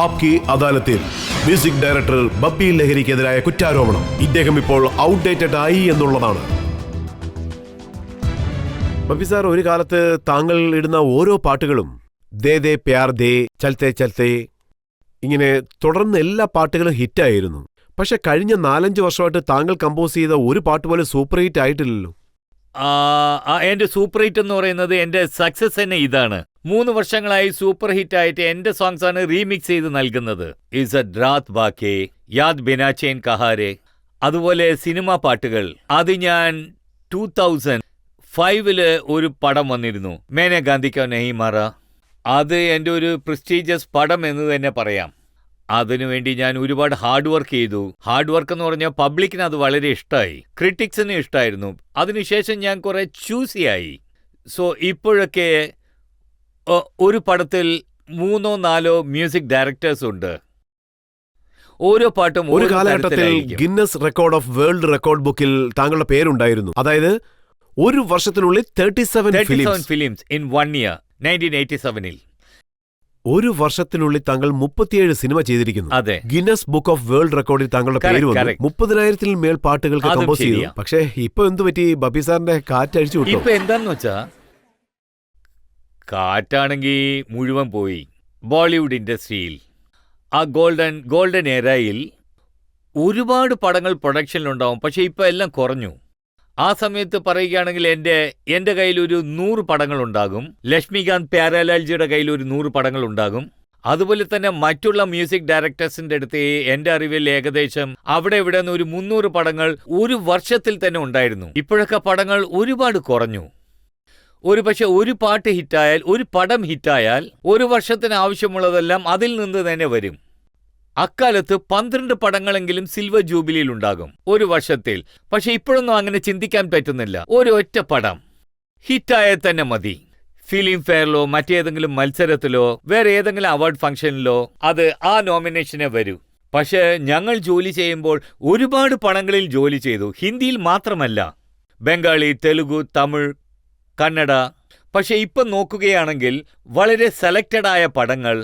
ആപ്കി അദാലത്തിൽ music director Bappi ലഹരിക്കെതിരായ കുറ്റാരോപണം. ഇദ്ദേഹം ഇപ്പോൾ ഔട്ട്ഡേറ്റഡ് ആയി എന്നുള്ളതാണ്. ബപ്പി സാർ, ഒരു കാലത്ത് താങ്കൾ ഇടുന്ന ഓരോ പാട്ടുകളും ദേ ദേ പ്യാർ ദേ, ചൽത്തേ ചൽത്തേ, ഇങ്ങനെ തുടർന്ന് എല്ലാ പാട്ടുകളും ഹിറ്റായിരുന്നു. പക്ഷെ കഴിഞ്ഞ 4-5 വർഷമായിട്ട് താങ്കൾ കമ്പോസ് ചെയ്ത ഒരു പാട്ട് പോലും സൂപ്പർ ഹിറ്റ് ആയിട്ടില്ലല്ലോ. എന്റെ സൂപ്പർ ഹിറ്റ് എന്ന് പറയുന്നത് എന്റെ സക്സസ് തന്നെ ഇതാണ്. 3 വർഷങ്ങളായി സൂപ്പർ ഹിറ്റ് ആയിട്ട് എന്റെ സോങ്സ് ആണ് റീമിക്സ് ചെയ്ത് നൽകുന്നത്. ഇസഡ് രാത് ബാക്കേ, യാദ് ബിനാചേൻ കഹാരെ, അതുപോലെ സിനിമ പാട്ടുകൾ. അത് ഞാൻ 2005 ഒരു പടം വന്നിരുന്നു, മേനെ ഗാന്ധിക്കോ നഹി മാറ. അത് എൻ്റെ ഒരു പ്രസ്റ്റീജിയസ് പടം എന്ന് തന്നെ പറയാം. അതിനുവേണ്ടി ഞാൻ ഒരുപാട് ഹാർഡ് വർക്ക് ചെയ്തു. ഹാർഡ് വർക്ക് എന്ന് പറഞ്ഞാൽ പബ്ലിക്കിന് അത് വളരെ ഇഷ്ടമായി, ക്രിട്ടിക്സിന് ഇഷ്ടമായിരുന്നു. അതിനുശേഷം ഞാൻ കുറെ ചൂസിയായി. സോ ഇപ്പോഴൊക്കെ ഒരു പടത്തിൽ 3-4 മ്യൂസിക് ഡയറക്ടേഴ്സ് ഉണ്ട്. ഓരോ പാട്ടും ഒരു കാലഘട്ടത്തിൽ Guinness record of world record ബുക്കിൽ താങ്കളുടെ പേരുണ്ടായിരുന്നു. അതായത് ഒരു വർഷത്തിനുള്ളിൽ 37 ഫിലിംസ് ഇൻ 1 ഇയർ, 1987-ൽ. ഒരു വർഷത്തിനുള്ളിൽ താങ്കൾ 37 സിനിമ ചെയ്തിരിക്കുന്നു. അതെ, ഗിന്നസ് ബുക്ക് ഓഫ് വേൾഡ് റെക്കോർഡിൽ താങ്കളുടെ പേര് വന്നു. 30,000-ൽ മേൽ പാട്ടുകൾക്ക് കമ്പോസ് ചെയ്തു. പക്ഷേ ഇപ്പൊ എന്തു പറ്റി? ബപ്പി സാറിന്റെ കാറ്റഴിച്ചു വിട്ടു. ഇപ്പൊ എന്താന്ന് വെച്ചാ, കാറ്റാണെങ്കിൽ മുഴുവൻ പോയി. ബോളിവുഡ് ഇൻഡസ്ട്രിയിൽ ആ ഗോൾഡൻ എറയിൽ ഒരുപാട് പടങ്ങൾ പ്രൊഡക്ഷനിലുണ്ടാവും. പക്ഷെ ഇപ്പൊ എല്ലാം കുറഞ്ഞു. ആ സമയത്ത് പറയുകയാണെങ്കിൽ എൻ്റെ കയ്യിൽ ഒരു 100 പടങ്ങൾ ഉണ്ടാകും. ലക്ഷ്മികാന്ത് പ്യാരലാൽജിയുടെ കയ്യിൽ ഒരു 100 പടങ്ങൾ ഉണ്ടാകും. അതുപോലെ തന്നെ മറ്റുള്ള മ്യൂസിക് ഡയറക്ടേഴ്സിന്റെ അടുത്ത് എൻ്റെ അറിവിൽ ഏകദേശം അവിടെ ഇവിടെ നിന്ന് ഒരു 300 പടങ്ങൾ ഒരു വർഷത്തിൽ തന്നെ ഉണ്ടായിരുന്നു. ഇപ്പോഴൊക്കെ പടങ്ങൾ ഒരുപാട് കുറഞ്ഞു. പക്ഷെ ഒരു പാട്ട് ഹിറ്റായാൽ, ഒരു പടം ഹിറ്റായാൽ, ഒരു വർഷത്തിന് ആവശ്യമുള്ളതെല്ലാം അതിൽ നിന്ന് തന്നെ വരും. അക്കാലത്ത് 12 പടങ്ങളെങ്കിലും സിൽവർ ജൂബിലിയിൽ ഉണ്ടാകും ഒരു വർഷത്തിൽ. പക്ഷെ ഇപ്പോഴൊന്നും അങ്ങനെ ചിന്തിക്കാൻ പറ്റുന്നില്ല. ഒരു ഒറ്റ പടം ഹിറ്റായാൽ തന്നെ മതി. ഫിലിം ഫെയറിലോ മറ്റേതെങ്കിലും മത്സരത്തിലോ വേറെ ഏതെങ്കിലും അവാർഡ് ഫംഗ്ഷനിലോ അത് ആ നോമിനേഷനെ വരൂ. പക്ഷെ ഞങ്ങൾ ജോലി ചെയ്യുമ്പോൾ ഒരുപാട് പടങ്ങളിൽ ജോലി ചെയ്തു. ഹിന്ദിയിൽ മാത്രമല്ല, ബംഗാളി, തെലുഗു, തമിഴ്, കന്നഡ. പക്ഷെ ഇപ്പം നോക്കുകയാണെങ്കിൽ വളരെ സെലക്റ്റഡ് ആയ പടങ്ങൾ.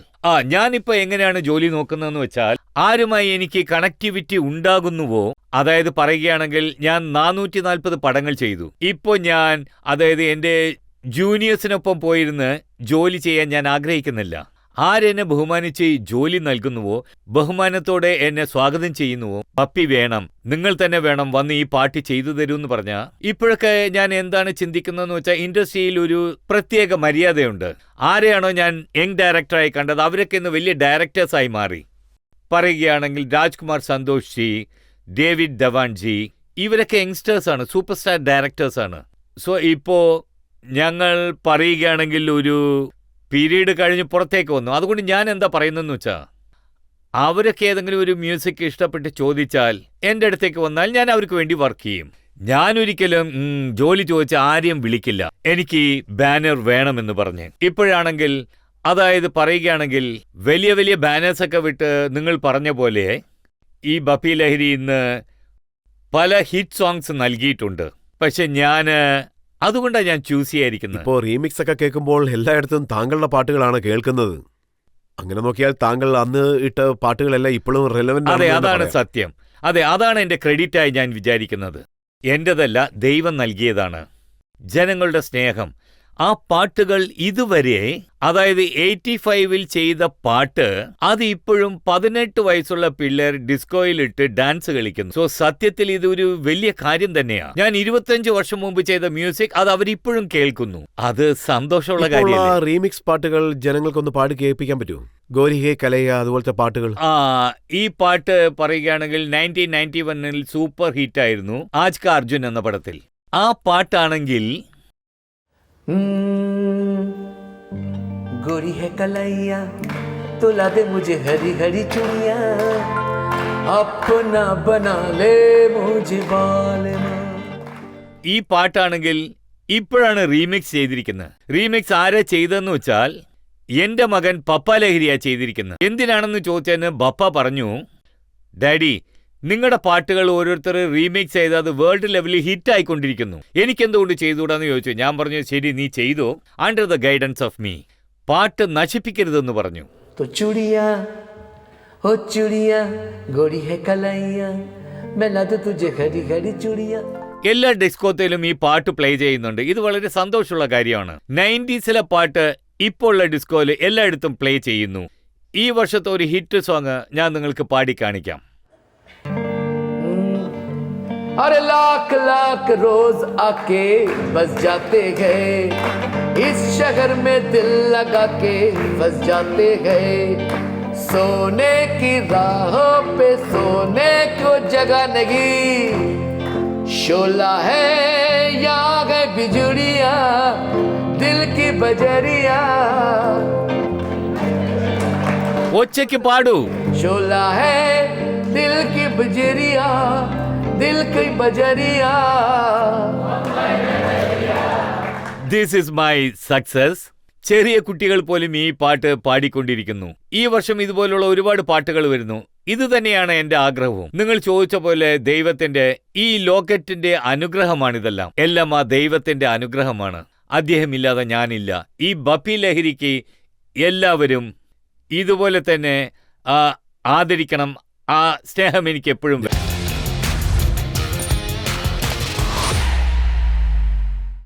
ഞാനിപ്പോൾ എങ്ങനെയാണ് ജോലി നോക്കുന്നതെന്ന് വെച്ചാൽ, ആരുമായി എനിക്ക് കണക്ടിവിറ്റി ഉണ്ടാകുന്നുവോ, അതായത് പറയുകയാണെങ്കിൽ ഞാൻ 440 പടങ്ങൾ ചെയ്തു. ഇപ്പോൾ അതായത് എൻ്റെ ജൂനിയേഴ്സിനൊപ്പം പോയിരുന്ന് ജോലി ചെയ്യാൻ ഞാൻ ആഗ്രഹിക്കുന്നില്ല. ആരെന്നെ ബഹുമാനിച്ച് ജോലി നൽകുന്നുവോ, ബഹുമാനത്തോടെ എന്നെ സ്വാഗതം ചെയ്യുന്നുവോ, പപ്പി വേണം, നിങ്ങൾ തന്നെ വേണം, വന്ന് ഈ പാട്ട് ചെയ്തു തരൂ എന്ന് പറഞ്ഞാൽ, ഇപ്പോഴൊക്കെ ഞാൻ എന്താണ് ചിന്തിക്കുന്നതെന്ന് വെച്ചാൽ, ഇൻഡസ്ട്രിയിൽ ഒരു പ്രത്യേക മര്യാദയുണ്ട്. ആരെയാണോ ഞാൻ യങ് ഡയറക്ടറായി കണ്ടത്, അവരൊക്കെ ഇന്ന് വലിയ ഡയറക്ടേഴ്സായി മാറി. പറയുകയാണെങ്കിൽ രാജ്കുമാർ സന്തോഷ് ജി, ഡേവിഡ് ധവാൻ ജി, ഇവരൊക്കെ യങ്സ്റ്റേഴ്സാണ്, സൂപ്പർ സ്റ്റാർ ഡയറക്ടേഴ്സാണ്. സോ ഇപ്പോൾ ഞങ്ങൾ പറയുകയാണെങ്കിൽ ഒരു പീരീഡ് കഴിഞ്ഞ് പുറത്തേക്ക് വന്നു. അതുകൊണ്ട് ഞാൻ എന്താ പറയുന്നതെന്ന് വെച്ചാൽ, അവരൊക്കെ ഏതെങ്കിലും ഒരു മ്യൂസിക് ഇഷ്ടപ്പെട്ട് ചോദിച്ചാൽ എൻ്റെ അടുത്തേക്ക് വന്നാൽ ഞാൻ അവർക്ക് വേണ്ടി വർക്ക് ചെയ്യും. ഞാനൊരിക്കലും ജോലി ചോദിച്ച ആരെയും വിളിക്കില്ല, എനിക്ക് ബാനർ വേണമെന്ന് പറഞ്ഞ്. ഇപ്പോഴാണെങ്കിൽ, അതായത് പറയുകയാണെങ്കിൽ, വലിയ വലിയ ബാനേഴ്സൊക്കെ വിട്ട് നിങ്ങൾ പറഞ്ഞ പോലെ ഈ ബപ്പി ലഹരി ഇന്ന് പല ഹിറ്റ് സോങ്സ് നൽകിയിട്ടുണ്ട്. പക്ഷെ അതുകൊണ്ടാണ് ഞാൻ ചൂസ് ചെയ്യാതിരിക്കുന്നത്. ഇപ്പോൾ റീമിക്സ് ഒക്കെ കേൾക്കുമ്പോൾ എല്ലായിടത്തും താങ്കളുടെ പാട്ടുകളാണ് കേൾക്കുന്നത്. അങ്ങനെ നോക്കിയാൽ താങ്കൾ അന്ന് ഇട്ട പാട്ടുകളെല്ലാം ഇപ്പോഴും റെലവന്റ്. അതെ, അതാണ് സത്യം. അതെ, അതാണ് എൻ്റെ ക്രെഡിറ്റായി ഞാൻ വിചാരിക്കുന്നത്. എൻ്റെതല്ല, ദൈവം നൽകിയതാണ്. ജനങ്ങളുടെ സ്നേഹം. ആ പാട്ടുകൾ ഇതുവരെ, അതായത് 85-ൽ ചെയ്ത പാട്ട്, അത് ഇപ്പോഴും 18 വയസ്സുള്ള പിള്ളേർ ഡിസ്കോയിലിട്ട് ഡാൻസ് കളിക്കുന്നു. സോ സത്യത്തിൽ ഇതൊരു വലിയ കാര്യം തന്നെയാണ്. ഞാൻ 25 വർഷം മുമ്പ് ചെയ്ത മ്യൂസിക് അത് അവരിപ്പോഴും കേൾക്കുന്നു. അത് സന്തോഷമുള്ള കാര്യമാണ്. റീമിക്സ് പാട്ടുകൾ ജനങ്ങൾക്കൊന്ന് പാടി കേൾപ്പിക്കാൻ പറ്റുമോ? ഗോരി ഹേ കലയ, അതുപോലത്തെ പാട്ടുകൾ. ഈ പാട്ട് പറയുകയാണെങ്കിൽ 1991-ൽ സൂപ്പർ ഹിറ്റായിരുന്നു, ആജ് കാ അർജുൻ എന്ന പടത്തിൽ. ആ പാട്ടാണെങ്കിൽ गोरी है कलैया तुला दे मुझे हरी हरी चूड़िया अपना बना ले मुझे बालना. ഈ പാട്ടാണെങ്കിൽ ഇപ്പോഴാണ് റീമിക്സ് ചെയ്തിരിക്കുന്നത്. റീമിക്സ് ആരാ ചെയ്തതെന്ന് വെച്ചാൽ, എൻ്റെ മകൻ പപ്പ ലഹരിയാ ചെയ്തിരിക്കുന്നത്. എന്തിനാണെന്ന് ചോദിച്ചതിന് ബപ്പ പറഞ്ഞു, ഡാഡി, നിങ്ങളുടെ പാട്ടുകൾ ഓരോരുത്തർ റീമേക്ക് ചെയ്ത് അത് വേൾഡ് ലെവലിൽ ഹിറ്റ് ആയിക്കൊണ്ടിരിക്കുന്നു, എനിക്കെന്തുകൊണ്ട് ചെയ്തുകൂടാന്ന് ചോദിച്ചു. ഞാൻ പറഞ്ഞു, ശരി, നീ ചെയ്തോ, under the guidance of me. പാട്ട് നശിപ്പിക്കരുതെന്ന് പറഞ്ഞു. ओ चूड़िया गोरी है कलाइया मैं ला दूं तुझे हरी हरी चूड़िया. എല്ലാ ഡിസ്കോത്തിലും ഈ പാട്ട് പ്ലേ ചെയ്യുന്നുണ്ട്. ഇത് വളരെ സന്തോഷമുള്ള കാര്യമാണ്. 90s പാട്ട് ഇപ്പോൾ ഉള്ള ഡിസ്കോയിൽ എല്ലായിടത്തും പ്ലേ ചെയ്യുന്നു. ഈ വർഷത്തെ ഒരു ഹിറ്റ് സോങ് ഞാൻ നിങ്ങൾക്ക് പാടി കാണിക്കാം. अरे लाख लाख रोज आके बस जाते गए इस शहर में दिल लगा के बस जाते गए सोने की राहों पे सोने को जगह नहीं शोला है यहाँ है बिजुड़िया दिल की बजरिया ഒച്ചയ്ക്ക് പാടൂ. शोला है दिल की बजरिया दिल की बजरिया. This is my success. ചെറിയ കുട്ടികൾ പോലും ഈ പാട്ട് പാടിക്കൊണ്ടിരിക്കുന്നു. ഈ വർഷം ഇതുപോലുള്ള ഒരുപാട് പാട്ടുകൾ വരുന്നു. ഇത് തന്നെയാണ് എന്റെ ആഗ്രഹവും. നിങ്ങൾ ചോദിച്ച പോലെ ദൈവത്തിന്റെ ഈ ലോക്കറ്റിന്റെ അനുഗ്രഹമാണിതെല്ലാം. എല്ലാം ആ ദൈവത്തിന്റെ അനുഗ്രഹമാണ്. അദ്ദേഹമില്ലാതെ ഞാനില്ല. ഈ ബപ്പി ലഹരിക്ക് എല്ലാവരും ഇതുപോലെ തന്നെ ആദരിക്കണം. ആ സ്നേഹം എനിക്ക് എപ്പോഴും